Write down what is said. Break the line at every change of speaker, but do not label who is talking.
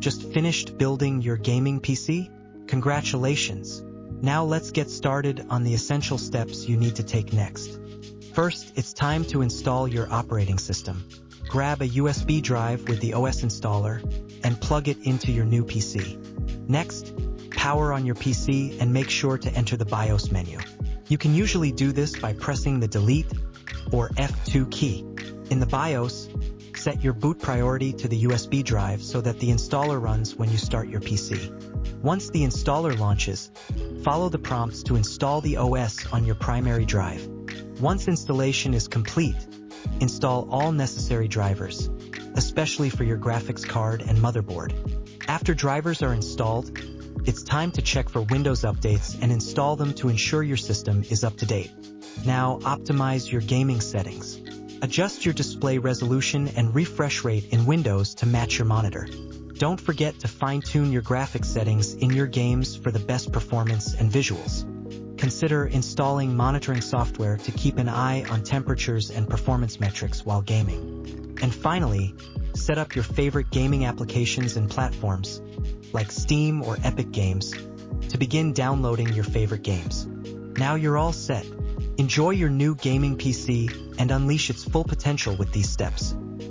Just finished building your gaming PC? Congratulations! Now let's get started on the essential steps you need to take next. First, it's time to install your operating system. Grab a USB drive with the OS installer and plug it into your new PC. Next, power on your PC and make sure to enter the BIOS menu. You can usually do this by pressing the Delete or F2 key. In the BIOS, set your boot priority to the USB drive so that the installer runs when you start your PC. Once the installer launches, follow the prompts to install the OS on your primary drive. Once installation is complete, install all necessary drivers, especially for your graphics card and motherboard. After drivers are installed, it's time to check for Windows updates and install them to ensure your system is up to date. Now, optimize your gaming settings. Adjust your display resolution and refresh rate in Windows to match your monitor. Don't forget to fine-tune your graphics settings in your games for the best performance and visuals. Consider installing monitoring software to keep an eye on temperatures and performance metrics while gaming. And finally, set up your favorite gaming applications and platforms, like Steam or Epic Games, to begin downloading your favorite games. Now you're all set. Enjoy your new gaming PC and unleash its full potential with these steps.